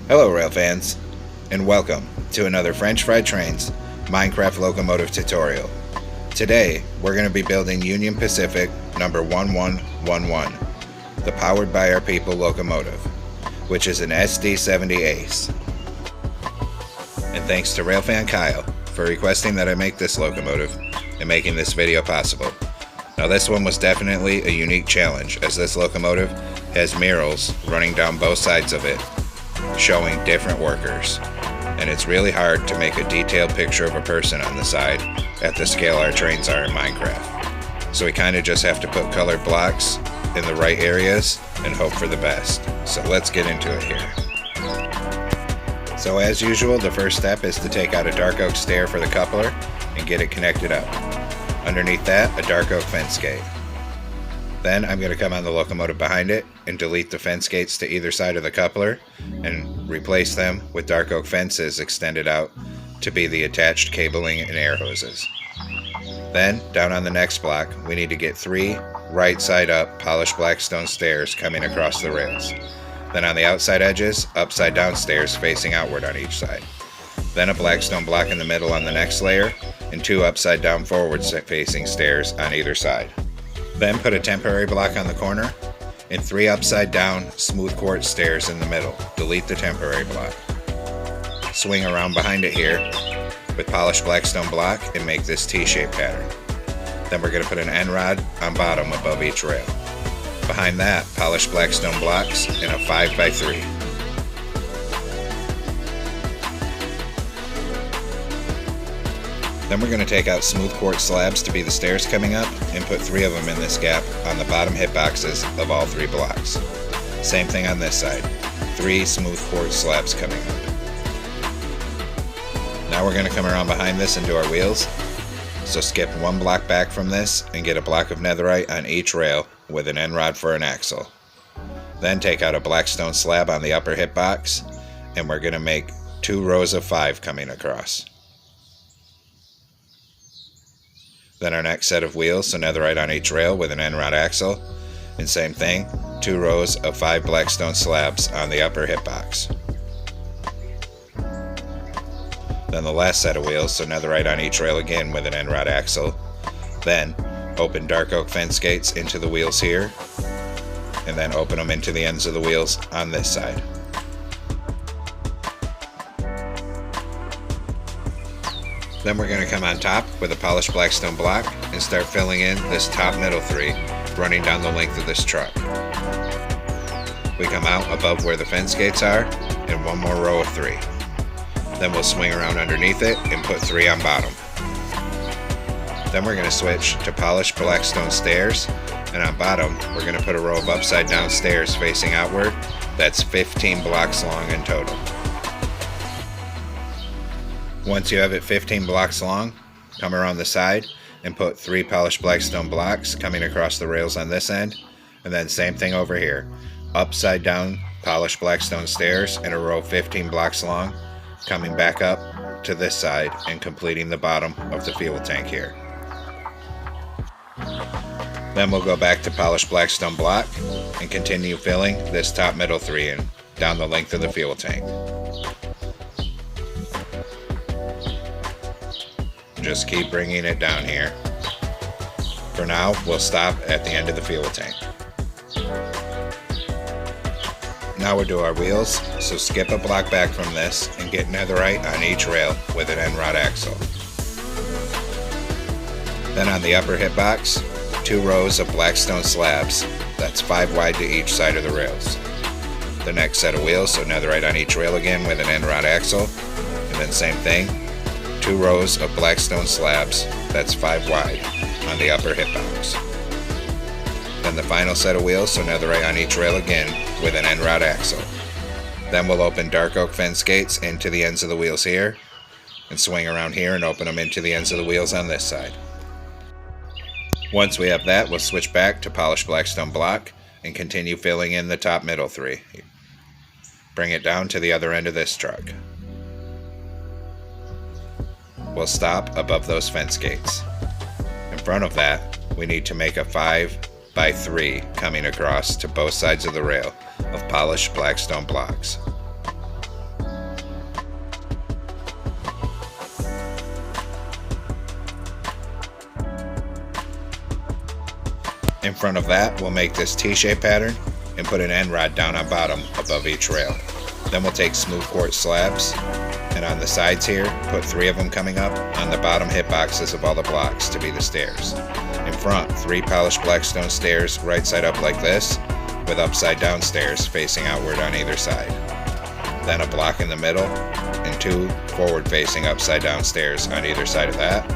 Hello rail fans, and welcome to another French Fried Trains Minecraft locomotive tutorial. Today we're going to be building Union Pacific number 1111, the Powered by Our People locomotive, which is an SD70 Ace. And thanks to Railfan Kyle for requesting that I make this locomotive and making this video possible. Now this one was definitely a unique challenge, as this locomotive has murals running down both sides of it, showing different workers, and it's really hard to make a detailed picture of a person on the side at the scale our trains are in Minecraft. So we kind of just have to put colored blocks in the right areas and hope for the best. So let's get into it here. So as usual, the first step is to take out a dark oak stair for the coupler and get it connected up. Underneath that, a dark oak fence gate. Then I'm going to come on the locomotive behind it and delete the fence gates to either side of the coupler and replace them with dark oak fences extended out to be the attached cabling and air hoses. Then, down on the next block, we need to get 3 right side up polished black stone stairs coming across the rails. Then on the outside edges, upside down stairs facing outward on each side. Then a black stone block in the middle on the next layer, and 2 upside down forward facing stairs on either side. Then put a temporary block on the corner and 3 upside down smooth quartz stairs in the middle. Delete the temporary block. Swing around behind it here with polished black stone block and make this T-shaped pattern. Then we're going to put an end rod on bottom above each rail. Behind that, polished black stone blocks in a 5x3. Then we're going to take out smooth quartz slabs to be the stairs coming up and put 3 of them in this gap on the bottom hitboxes of all 3 blocks. Same thing on this side, 3 smooth quartz slabs coming up. Now we're going to come around behind this and do our wheels. So skip 1 block back from this and get a block of netherite on each rail with an end rod for an axle. Then take out a black stone slab on the upper hitbox and we're going to make 2 rows of 5 coming across. Then our next set of wheels, so netherite on each rail with an end rod axle, and same thing, 2 rows of 5 black stone slabs on the upper hitbox. Then the last set of wheels, so netherite on each rail again with an end rod axle. Then open dark oak fence gates into the wheels here, and then open them into the ends of the wheels on this side. Then we're going to come on top with a polished black stone block and start filling in this top middle 3 running down the length of this truck. We come out above where the fence gates are and 1 more row of 3. Then we'll swing around underneath it and put 3 on bottom. Then we're going to switch to polished black stone stairs, and on bottom we're going to put a row of upside down stairs facing outward. That's 15 blocks long in total. Once you have it 15 blocks long, come around the side and put 3 polished black stone blocks coming across the rails on this end, and then same thing over here. Upside down polished black stone stairs in a row 15 blocks long, coming back up to this side and completing the bottom of the fuel tank here. Then we'll go back to polished black stone block and continue filling this top middle 3 in down the length of the fuel tank. Just keep bringing it down here. For now, we'll stop at the end of the fuel tank. Now we'll do our wheels, so skip a block back from this and get netherite on each rail with an end rod axle. Then on the upper hitbox, 2 rows of black stone slabs, that's 5 wide to each side of the rails. The next set of wheels, so netherite on each rail again with an end rod axle, and then same thing, 2 rows of black stone slabs, that's 5 wide, on the upper hitbox. Then the final set of wheels, so netherite on each rail again with an end rod axle. Then we'll open dark oak fence gates into the ends of the wheels here, and swing around here and open them into the ends of the wheels on this side. Once we have that, we'll switch back to polished black stone block and continue filling in the top middle 3. Bring it down to the other end of this truck. We'll stop above those fence gates. In front of that, we need to make a 5x3 coming across to both sides of the rail of polished black stone blocks. In front of that, we'll make this T-shaped pattern and put an end rod down on bottom above each rail. Then we'll take smooth quartz slabs, and on the sides here, put 3 of them coming up on the bottom hitboxes of all the blocks to be the stairs. In front, 3 polished black stone stairs right side up like this, with upside down stairs facing outward on either side. Then a block in the middle, and 2 forward facing upside down stairs on either side of that,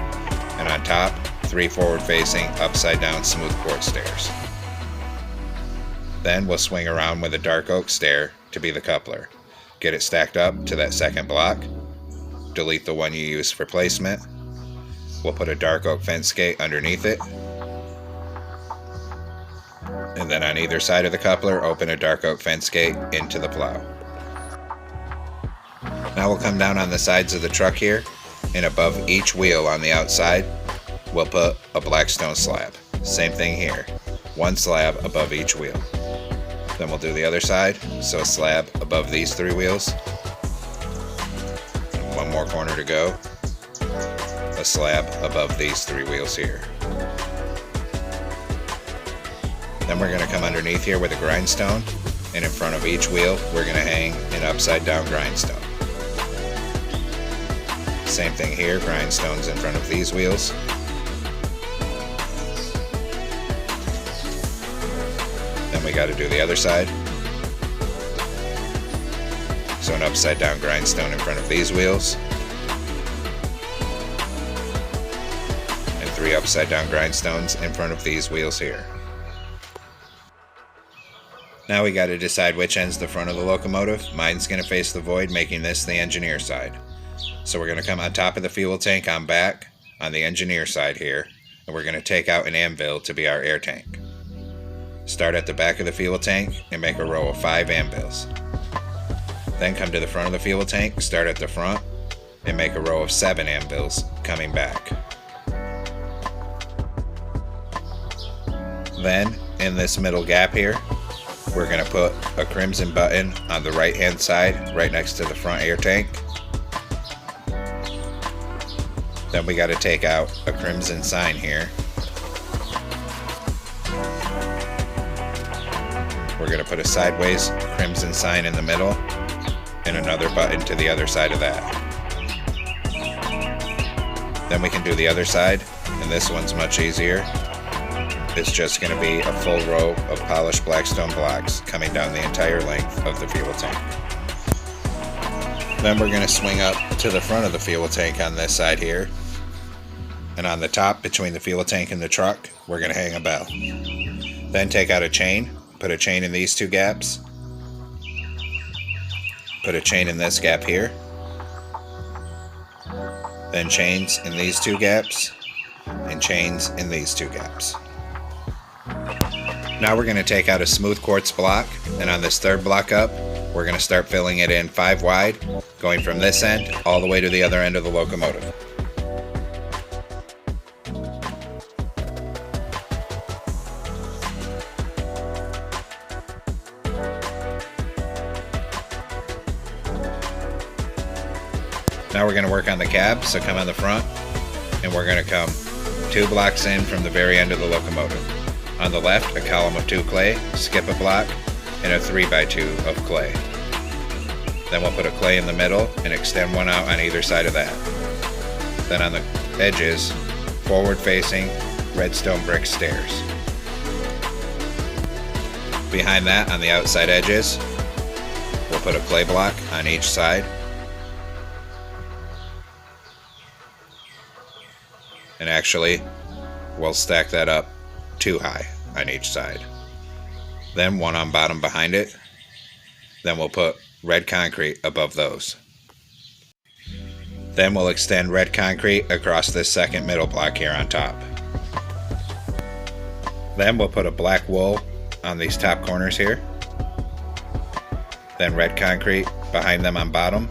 and on top, 3 forward facing upside down smooth quartz stairs. Then we'll swing around with a dark oak stair to be the coupler. Get it stacked up to that second block. Delete the one you used for placement. We'll put a dark oak fence gate underneath it. And then on either side of the coupler, open a dark oak fence gate into the plow. Now we'll come down on the sides of the truck here, and above each wheel on the outside, we'll put a black stone slab. Same thing here, 1 slab above each wheel. Then we'll do the other side, so a slab above these 3 wheels. And 1 more corner to go. A slab above these 3 wheels here. Then we're going to come underneath here with a grindstone, and in front of each wheel, we're going to hang an upside down grindstone. Same thing here, grindstones in front of these wheels. Then we got to do the other side. So an upside down grindstone in front of these wheels. And 3 upside down grindstones in front of these wheels here. Now we got to decide which end's the front of the locomotive. Mine's going to face the void, making this the engineer side. So we're going to come on top of the fuel tank on back on the engineer side here, and we're going to take out an anvil to be our air tank. Start at the back of the fuel tank and make a row of 5 anvils. Then come to the front of the fuel tank, start at the front, and make a row of 7 anvils coming back. Then, in this middle gap here, we're going to put a crimson button on the right hand side, right next to the front air tank. Then we got to take out a crimson sign here. We're going to put a sideways crimson sign in the middle and another button to the other side of that. Then we can do the other side, and this one's much easier. It's just going to be a full row of polished black stone blocks coming down the entire length of the fuel tank. Then we're going to swing up to the front of the fuel tank on this side here. And on the top, between the fuel tank and the truck, we're going to hang a bell. Then take out a chain, put a chain in these 2 gaps. Put a chain in this gap here. Then chains in these 2 gaps, and chains in these 2 gaps. Now we're going to take out a smooth quartz block, and on this 3rd block up, we're going to start filling it in 5 wide, going from this end all the way to the other end of the locomotive. Now we're going to work on the cab, so come on the front, and we're going to come 2 blocks in from the very end of the locomotive. On the left, a column of 2 clay, skip a block, and a 3x2 of clay. Then we'll put a clay in the middle and extend 1 out on either side of that. Then on the edges, forward-facing redstone brick stairs. Behind that, on the outside edges, we'll put a clay block on each side. And actually, we'll stack that up 2 high on each side. Then 1 on bottom behind it. Then we'll put red concrete above those. Then we'll extend red concrete across this second middle block here on top. Then we'll put a black wool on these top corners here. Then red concrete behind them on bottom.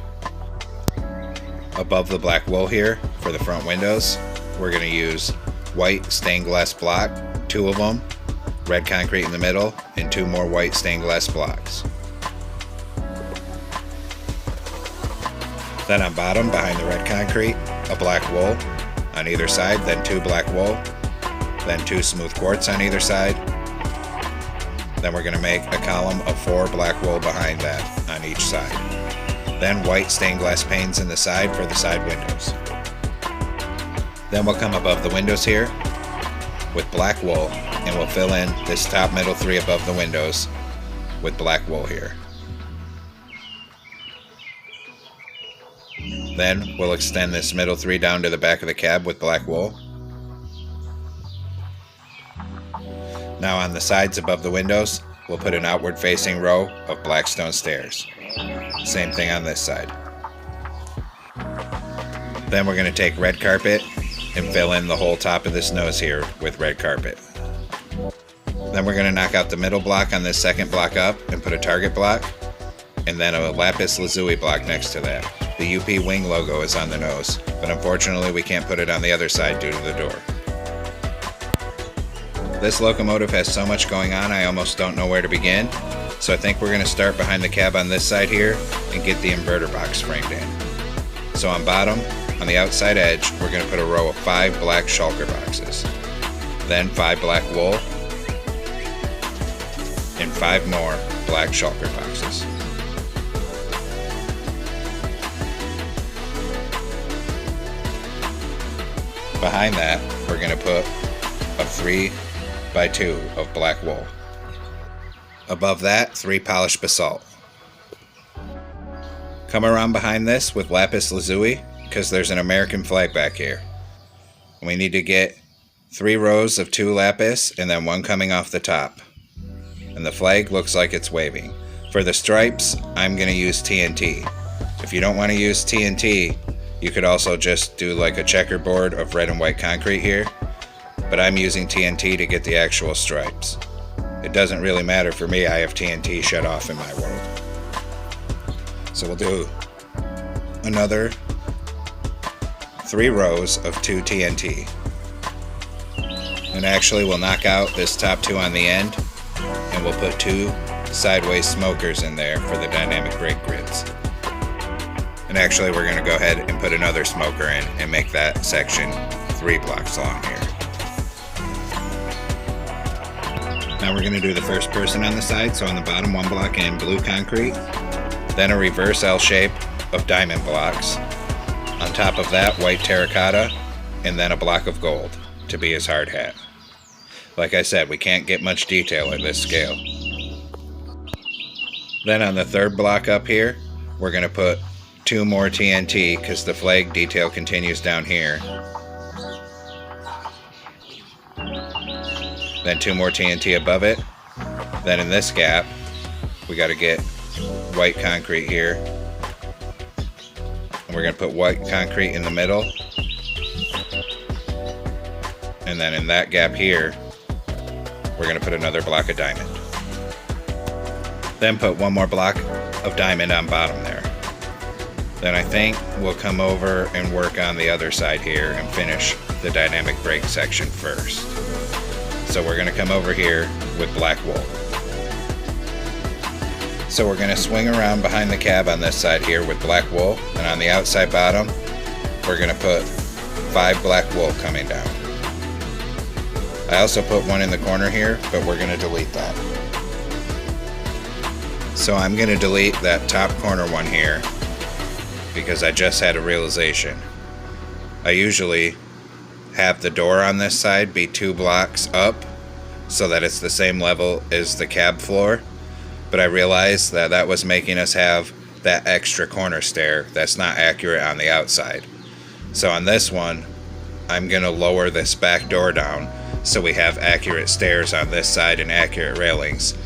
Above the black wool here for the front windows, we're going to use white stained glass block, 2 of them, red concrete in the middle, and 2 more white stained glass blocks. Then on bottom, behind the red concrete, a black wool on either side, then 2 black wool, then 2 smooth quartz on either side, Then we're going to make a column of 4 black wool behind that on each side. Then white stained glass panes in the side for the side windows. Then we'll come above the windows here with black wool, and we'll fill in this top middle 3 above the windows with black wool here. Then we'll extend this middle 3 down to the back of the cab with black wool. Now on the sides above the windows, we'll put an outward facing row of black stone stairs. Same thing on this side. Then we're going to take red carpet and fill in the whole top of this nose here with red carpet. Then we're going to knock out the middle block on this second block up and put a target block, and then a lapis lazuli block next to that. The UP wing logo is on the nose, but unfortunately we can't put it on the other side due to the door. This locomotive has so much going on I almost don't know where to begin, so I think we're going to start behind the cab on this side here and get the inverter box framed in. So on bottom, on the outside edge, we're going to put a row of 5 black shulker boxes, then 5 black wool, and 5 more black shulker boxes. Behind that, we're going to put a 3x2 of black wool. Above that, 3 polished basalt. Come around behind this with lapis lazuli, because there's an American flag back here. And we need to get 3 rows of 2 lapis and then 1 coming off the top. And the flag looks like it's waving. For the stripes, I'm going to use TNT. If you don't want to use TNT, you could also just do like a checkerboard of red and white concrete here. But I'm using TNT to get the actual stripes. It doesn't really matter for me, I have TNT shut off in my world. So we'll do another 3 rows of 2 TNT. And actually we'll knock out this top 2 on the end, and we'll put 2 sideways smokers in there for the dynamic brake grids. And actually we're going to go ahead and put another smoker in and make that section 3 blocks long here. Now we're going to do the first person on the side, so on the bottom 1 block in blue concrete, then a reverse L shape of diamond blocks, on top of that white terracotta, and then a block of gold to be his hard hat. Like I said, we can't get much detail at this scale. Then on the 3rd block up here, we're going to put 2 more TNT because the flag detail continues down here. Then 2 more TNT above it. Then in this gap, we got to get white concrete here. And we're going to put white concrete in the middle. And then in that gap here, we're going to put another block of diamond. Then put 1 more block of diamond on bottom there. Then I think we'll come over and work on the other side here and finish the dynamic brake section first. So we're going to come over here with black wool. So we're going to swing around behind the cab on this side here with black wool, and on the outside bottom we're going to put 5 black wool coming down. I also put 1 in the corner here, but we're going to delete that. So I'm going to delete that top corner one here because I just had a realization. I usually have the door on this side be 2 blocks up so that it's the same level as the cab floor, but I realized that that was making us have that extra corner stair that's not accurate on the outside. So on this one, I'm going to lower this back door down so we have accurate stairs on this side and accurate railings.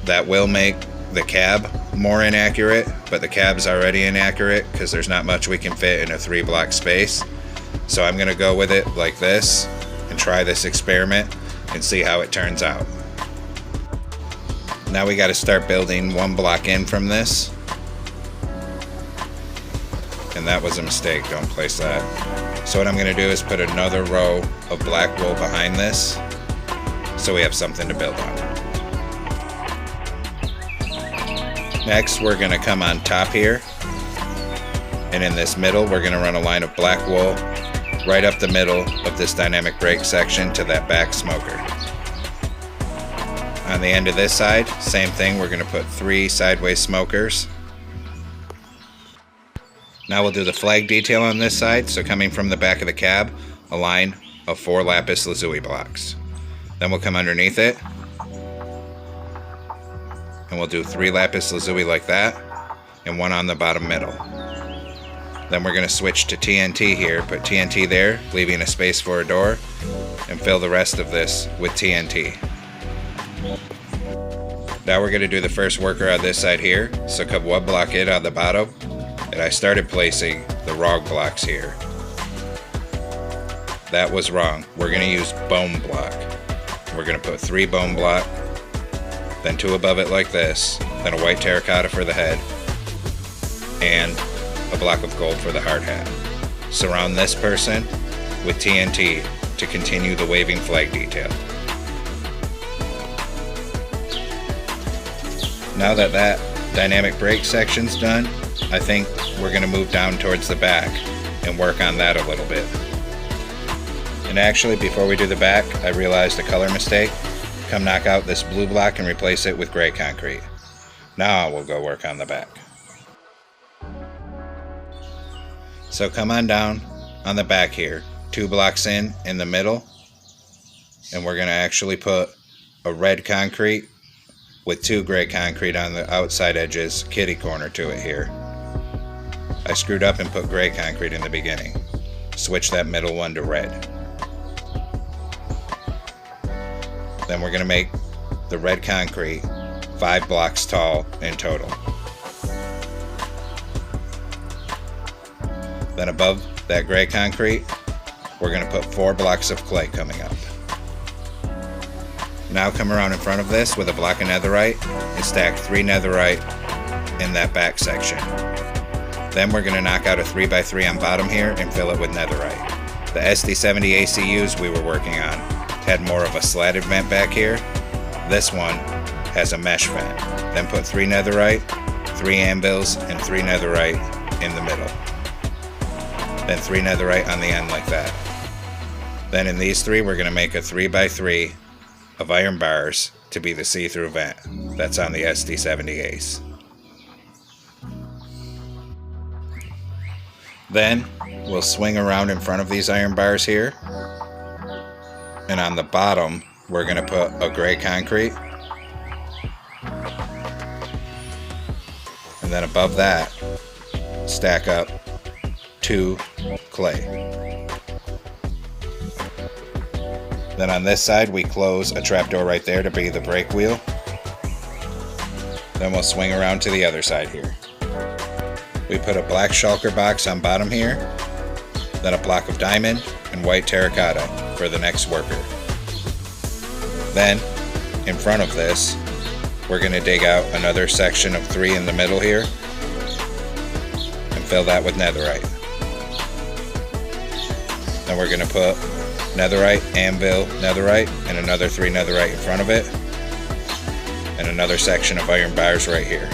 That will make the cab more inaccurate, but the cab's already inaccurate because there's not much we can fit in a 3 block space. So I'm going to go with it like this and try this experiment and see how it turns out. Now we got to start building 1 block in from this. And that was a mistake, don't place that. So what I'm going to do is put another row of black wool behind this so we have something to build on. Next we're going to come on top here, and in this middle we're going to run a line of black wool right up the middle of this dynamic brake section to that back smoker. On the end of this side, same thing, we're going to put 3 sideways smokers. Now we'll do the flag detail on this side, so coming from the back of the cab, a line of 4 lapis lazuli blocks. Then we'll come underneath it, and we'll do 3 lapis lazuli like that, and 1 on the bottom middle. Then we're going to switch to TNT here, put TNT there, leaving a space for a door, and fill the rest of this with TNT. Now we're going to do the first worker on this side here, so come 1 block in on the bottom, and I started placing the wrong blocks here. That was wrong. We're going to use bone block. We're going to put 3 bone block, then 2 above it like this, then a white terracotta for the head, and a block of gold for the hard hat. Surround this person with TNT to continue the waving flag detail. Now that that dynamic brake section's done, I think we're going to move down towards the back and work on that a little bit. And actually, before we do the back, I realized a color mistake. Come knock out this blue block and replace it with gray concrete. Now we'll go work on the back. So come on down on the back here, 2 blocks in the middle, and we're going to actually put a red concrete with 2 gray concrete on the outside edges, kitty corner to it here. I screwed up and put gray concrete in the beginning. Switch that middle one to red. Then we're going to make the red concrete 5 blocks tall in total. Then above that gray concrete, we're going to put 4 blocks of clay coming up. Now come around in front of this with a block of netherite and stack 3 netherite in that back section. Then we're going to knock out a 3x3 on bottom here and fill it with netherite. The SD70 ACUs we were working on had more of a slatted vent back here. This one has a mesh vent. Then put 3 netherite, 3 anvils, and 3 netherite in the middle. Then 3 netherite on the end like that. Then in these 3 we're going to make a 3x3 of iron bars to be the see-through vent. That's on the SD70 Ace. Then we'll swing around in front of these iron bars here, and on the bottom we're going to put a gray concrete, and then above that stack up 2 clay. Then on this side we close a trapdoor right there to be the brake wheel. Then we'll swing around to the other side here. We put a black shulker box on bottom here, then a block of diamond and white terracotta for the next worker. Then in front of this we're going to dig out another section of 3 in the middle here and fill that with netherite. Then we're going to put netherite, anvil, netherite, and another 3 netherite in front of it, and another section of iron bars right here.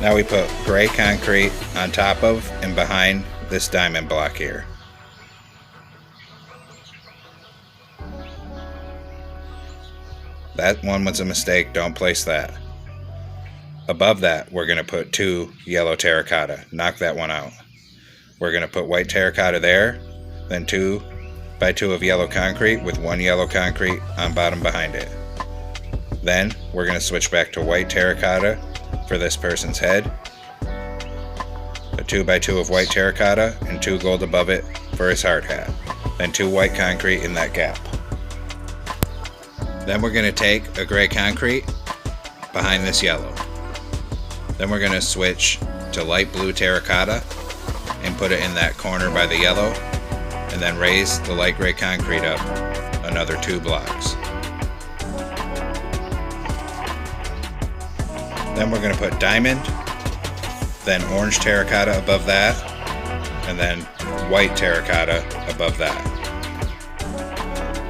Now we put gray concrete on top of and behind this diamond block here. That one was a mistake, don't place that. Above that we're going to put 2 yellow terracotta, knock that one out. We're going to put white terracotta there, then 2x2 of yellow concrete with 1 yellow concrete on bottom behind it. Then we're going to switch back to white terracotta for this person's head, a 2x2 of white terracotta and 2 gold above it for his hard hat, then 2 white concrete in that gap. Then we're going to take a gray concrete behind this yellow. Then we're going to switch to light blue terracotta and put it in that corner by the yellow, and then raise the light gray concrete up another 2 blocks. Then we're going to put diamond, then orange terracotta above that, and then white terracotta above that.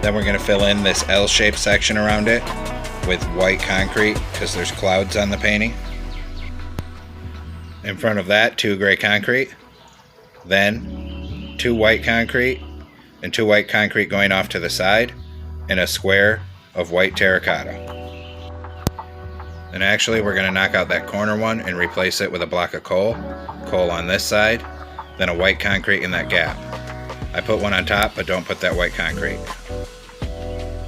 Then we're going to fill in this L-shaped section around it with white concrete because there's clouds on the painting. In front of that, 2 gray concrete, then 2 white concrete, and 2 white concrete going off to the side, and a square of white terracotta. And actually we're going to knock out that corner one and replace it with a block of coal on this side, then a white concrete in that gap. I put one on top, but don't put that white concrete.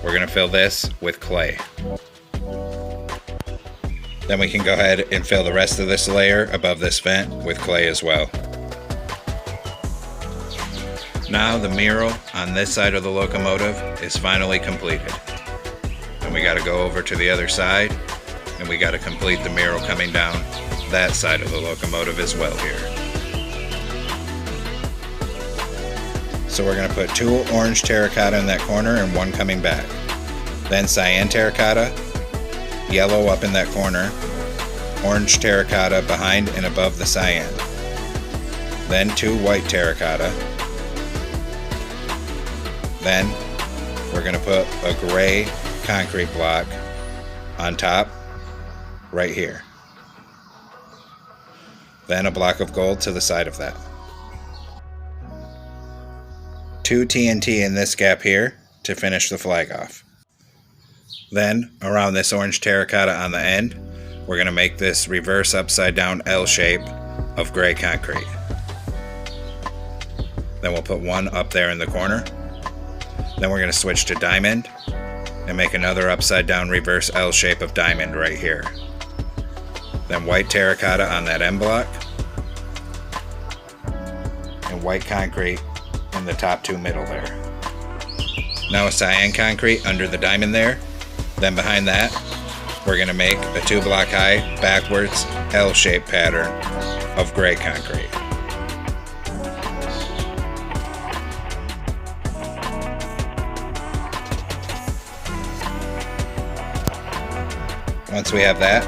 We're going to fill this with clay. Then we can go ahead and fill the rest of this layer above this vent with clay as well. Now the mural on this side of the locomotive is finally completed. And we got to go over to the other side, and we got to complete the mural coming down that side of the locomotive as well here. So we're going to put 2 orange terracotta in that corner and 1 coming back. Then cyan terracotta, yellow up in that corner, orange terracotta behind and above the cyan. Then 2 white terracotta. Then we're going to put a gray concrete block on top right here. Then a block of gold to the side of that. 2 TNT in this gap here to finish the flag off. Then around this orange terracotta on the end, we're going to make this reverse upside down L shape of gray concrete. Then we'll put 1 up there in the corner. Then we're going to switch to diamond and make another upside down reverse L shape of diamond right here. Then white terracotta on that end block, and white concrete in the top 2 middle there. Now a cyan concrete under the diamond there. Then behind that, we're going to make a 2 block high backwards L shaped pattern of gray concrete. Once we have that,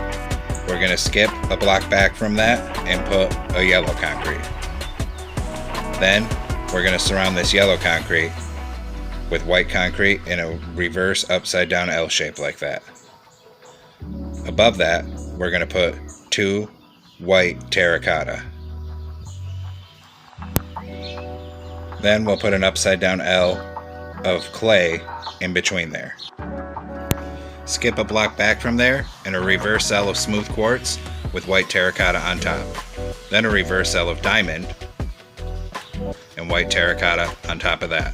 we're going to skip a block back from that and put a yellow concrete. Then we're going to surround this yellow concrete with white concrete in a reverse upside down L shape like that. Above that, we're going to put 2 white terracotta. Then we'll put an upside down L of clay in between there. Skip a block back from there and a reverse L of smooth quartz with white terracotta on top. Then a reverse L of diamond and white terracotta on top of that.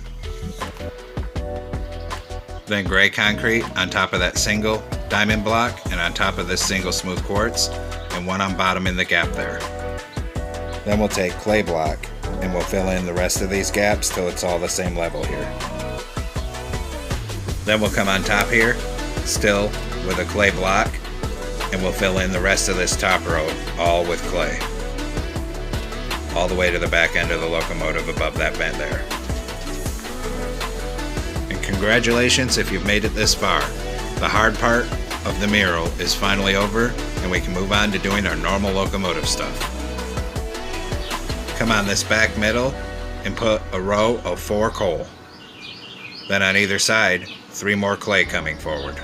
Then gray concrete on top of that single diamond block and on top of this single smooth quartz, and 1 on bottom in the gap there. Then we'll take clay block and we'll fill in the rest of these gaps till it's all the same level here. Then we'll come on top here, still with a clay block, and we'll fill in the rest of this top row all with clay. All the way to the back end of the locomotive above that vent there. And congratulations if you've made it this far. The hard part of the mural is finally over, and we can move on to doing our normal locomotive stuff. Come on this back middle and put a row of 4 coal. Then on either side, 3 more clay coming forward.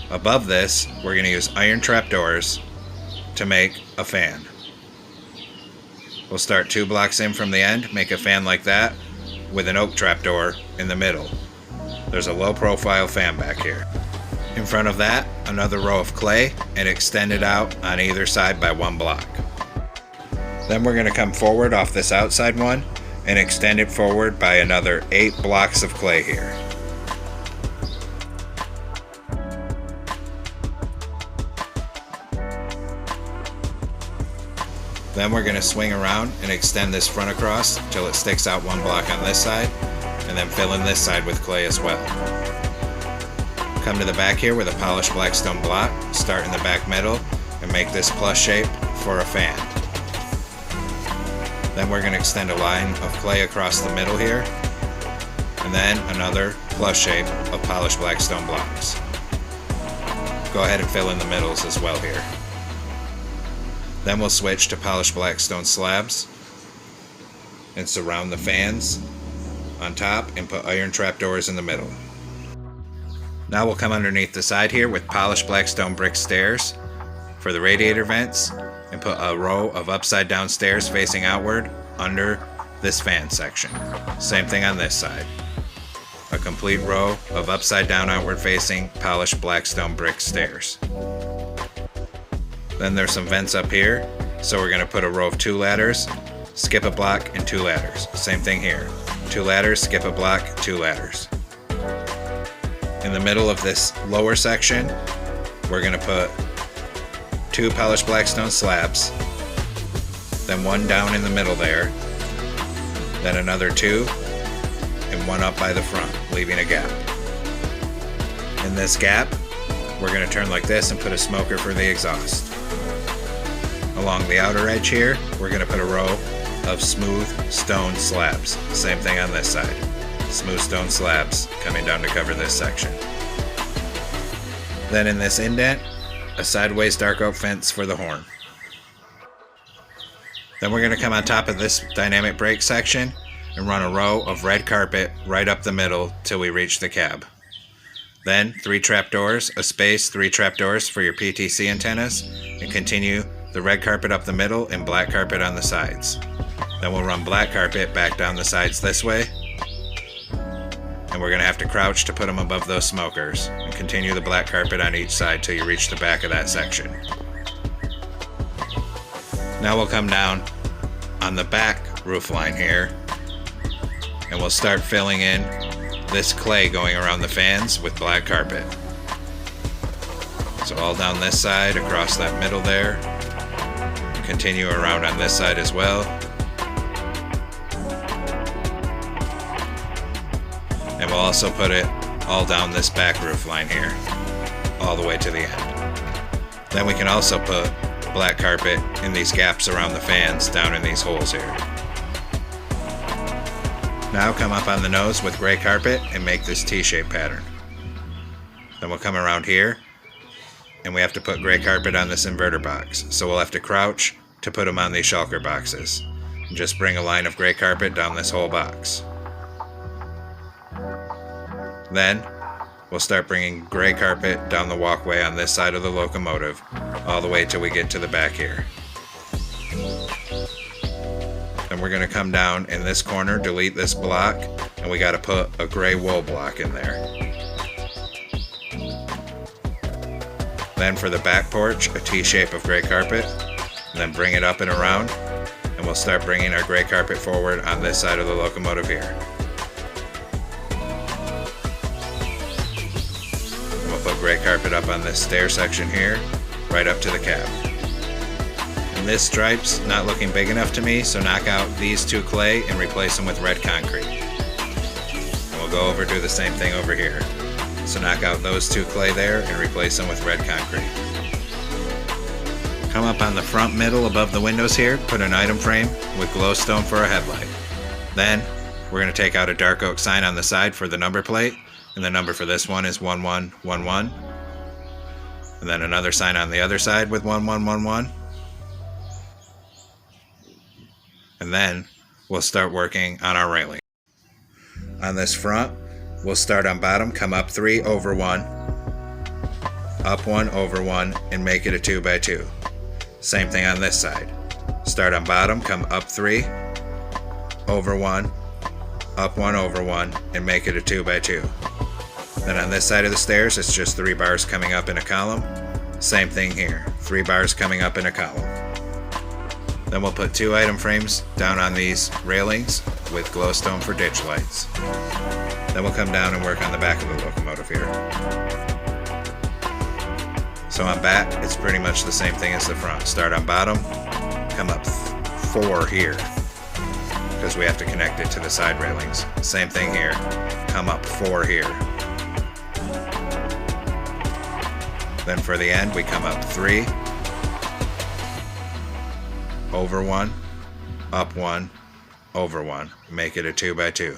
Above this, we're going to use iron trapdoors to make a fan. We'll start 2 blocks in from the end, make a fan like that, with an oak trapdoor in the middle. There's a low profile fan back here. In front of that, another row of clay, and extend it out on either side by 1 block. Then we're going to come forward off this outside one and extend it forward by another 8 blocks of clay here. Then we're going to swing around and extend this front across till it sticks out 1 block on this side, and then fill in this side with clay as well. Come to the back here with a polished black stone block, start in the back middle, and make this plus shape for a fan. Then we're going to extend a line of clay across the middle here, and then another plus shape of polished black stone blocks. Go ahead and fill in the middles as well here. Then we'll switch to polished black stone slabs and surround the fans on top and put iron trapdoors in the middle. Now we'll come underneath the side here with polished black stone brick stairs for the radiator vents and put a row of upside down stairs facing outward under this fan section. Same thing on this side. A complete row of upside down outward facing polished black stone brick stairs. Then there's some vents up here, so we're going to put a row of 2 ladders, skip a block, and 2 ladders. Same thing here. 2 ladders, skip a block, 2 ladders. In the middle of this lower section, we're going to put 2 polished black stone slabs, then 1 down in the middle there, then another 2, and 1 up by the front, leaving a gap. In this gap, we're going to turn like this and put a smoker for the exhaust. Along the outer edge here, we're going to put a row of smooth stone slabs. Same thing on this side. Smooth stone slabs coming down to cover this section. Then in this indent, a sideways dark oak fence for the horn. Then we're going to come on top of this dynamic brake section and run a row of red carpet right up the middle till we reach the cab. Then 3 trapdoors, a space, 3 trapdoors for your PTC antennas, and continue the red carpet up the middle and black carpet on the sides. Then we'll run black carpet back down the sides this way, and we're going to have to crouch to put them above those smokers, and continue the black carpet on each side till you reach the back of that section. Now we'll come down on the back roof line here, and we'll start filling in this clay going around the fans with black carpet. So all down this side, across that middle there, continue around on this side as well. And we'll also put it all down this back roof line here, all the way to the end. Then we can also put black carpet in these gaps around the fans down in these holes here. Now come up on the nose with gray carpet and make this T-shaped pattern. Then we'll come around here and we have to put gray carpet on this inverter box. So we'll have to crouch to put them on these shulker boxes. And just bring a line of gray carpet down this whole box. Then we'll start bringing gray carpet down the walkway on this side of the locomotive all the way till we get to the back here. Then we're going to come down in this corner, delete this block, and we got to put a gray wool block in there. Then for the back porch, a T-shape of gray carpet, and then bring it up and around, and we'll start bringing our gray carpet forward on this side of the locomotive here. And we'll put gray carpet up on this stair section here, right up to the cab. And this stripe's not looking big enough to me, so knock out these 2 clay and replace them with red concrete. And we'll go over, do the same thing over here. So knock out those 2 clay there and replace them with red concrete. Come up on the front middle above the windows here, put an item frame with glowstone for a headlight. Then we're going to take out a dark oak sign on the side for the number plate, and the number for this one is 1111. And then another sign on the other side with 1111. And then we'll start working on our railing. On this front, we'll start on bottom, come up 3 over 1, up 1 over 1, and make it a 2 by 2. Same thing on this side. Start on bottom, come up 3, over 1, up 1 over 1, and make it a 2 by 2. Then on this side of the stairs, it's just 3 bars coming up in a column. Same thing here, 3 bars coming up in a column. Then we'll put 2 item frames down on these railings with glowstone for ditch lights. Then we'll come down and work on the back of the locomotive here. So on back, it's pretty much the same thing as the front. Start on bottom, come up 4 here, because we have to connect it to the side railings. Same thing here, come up 4 here. Then for the end, we come up 3, over 1, up 1, over 1. Make it a 2 by 2.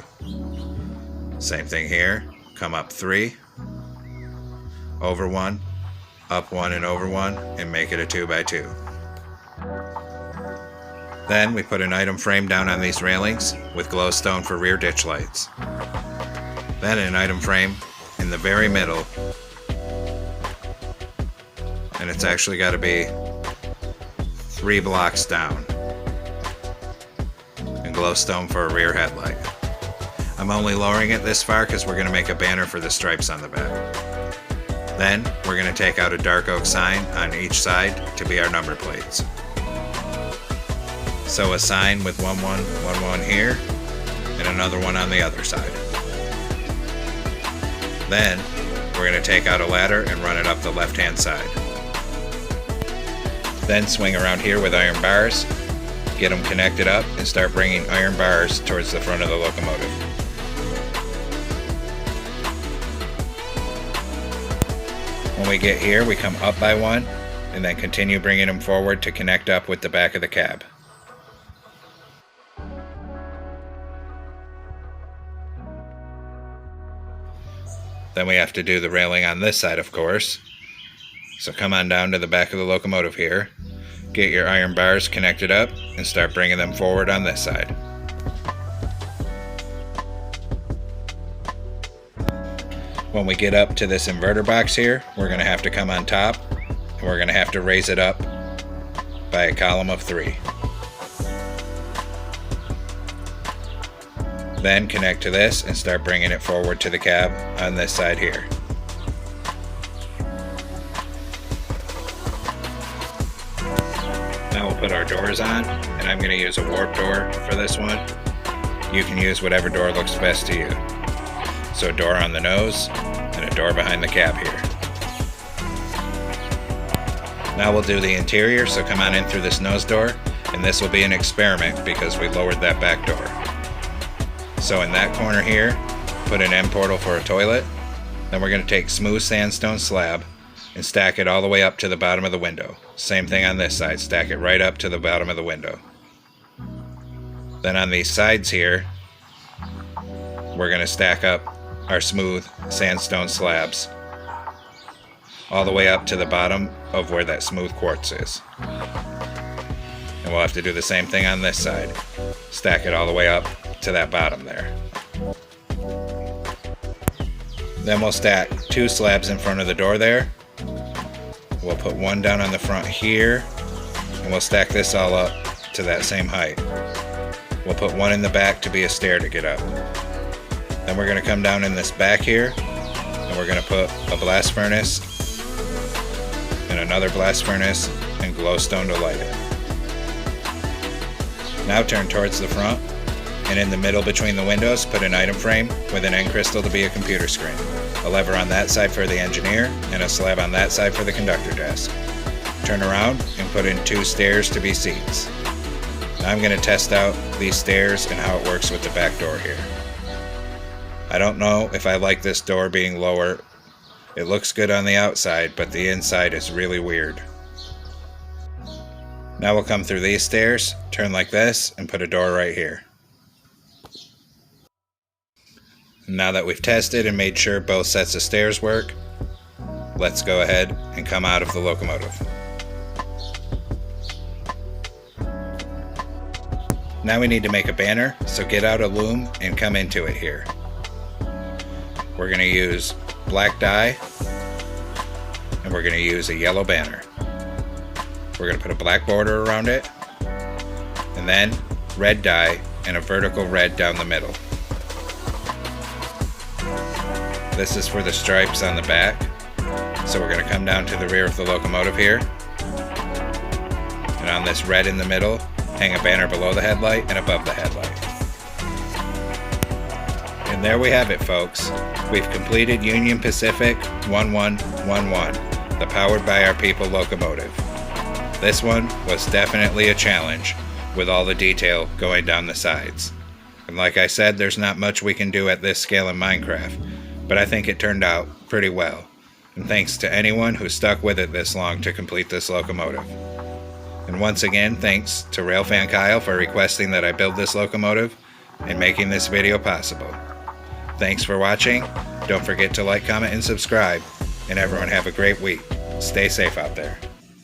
Same thing here. Come up 3, over 1, up 1 and over 1, and make it a 2 by 2. Then we put an item frame down on these railings with glowstone for rear ditch lights. Then an item frame in the very middle, and it's actually got to be 3 blocks down, and glowstone for a rear headlight. I'm only lowering it this far because we're going to make a banner for the stripes on the back. Then we're going to take out a dark oak sign on each side to be our number plates. So a sign with 1111 here and another one on the other side. Then we're going to take out a ladder and run it up the left hand side. Then swing around here with iron bars, get them connected up, and start bringing iron bars towards the front of the locomotive. When we get here, we come up by one and then continue bringing them forward to connect up with the back of the cab. Then we have to do the railing on this side, of course. So come on down to the back of the locomotive here, get your iron bars connected up, and start bringing them forward on this side. When we get up to this inverter box here, we're going to have to come on top, and we're going to have to raise it up by a column of 3. Then connect to this and start bringing it forward to the cab on this side here. Now we'll put our doors on, and I'm going to use a warp door for this one. You can use whatever door looks best to you. So a door on the nose and a door behind the cab here. Now we'll do the interior, so come on in through this nose door, and this will be an experiment because we lowered that back door. So in that corner here, put an end portal for a toilet. Then we're going to take smooth sandstone slab and stack it all the way up to the bottom of the window. Same thing on this side, stack it right up to the bottom of the window. Then on these sides here, we're going to stack up our smooth sandstone slabs all the way up to the bottom of where that smooth quartz is. And we'll have to do the same thing on this side. Stack it all the way up to that bottom there. Then we'll stack 2 slabs in front of the door there. We'll put one down on the front here, and we'll stack this all up to that same height. We'll put one in the back to be a stair to get up. Then we're going to come down in this back here, and we're going to put a blast furnace and another blast furnace and glowstone to light it. Now turn towards the front, and in the middle between the windows put an item frame with an end crystal to be a computer screen, a lever on that side for the engineer, and a slab on that side for the conductor desk. Turn around and put in 2 stairs to be seats. Now I'm going to test out these stairs and how it works with the back door here. I don't know if I like this door being lower. It looks good on the outside, but the inside is really weird. Now we'll come through these stairs, turn like this, and put a door right here. Now that we've tested and made sure both sets of stairs work, let's go ahead and come out of the locomotive. Now we need to make a banner, so get out a loom and come into it here. We're going to use black dye, and we're going to use a yellow banner. We're going to put a black border around it, and then red dye and a vertical red down the middle. This is for the stripes on the back, so we're going to come down to the rear of the locomotive here, and on this red in the middle, hang a banner below the headlight and above the headlight. And there we have it, folks. We've completed Union Pacific 1111, the Powered by Our People locomotive. This one was definitely a challenge, with all the detail going down the sides. And like I said, there's not much we can do at this scale in Minecraft, but I think it turned out pretty well. And thanks to anyone who stuck with it this long to complete this locomotive. And once again, thanks to Railfan Kyle for requesting that I build this locomotive and making this video possible. Thanks for watching. Don't forget to like, comment, and subscribe. And everyone have a great week. Stay safe out there.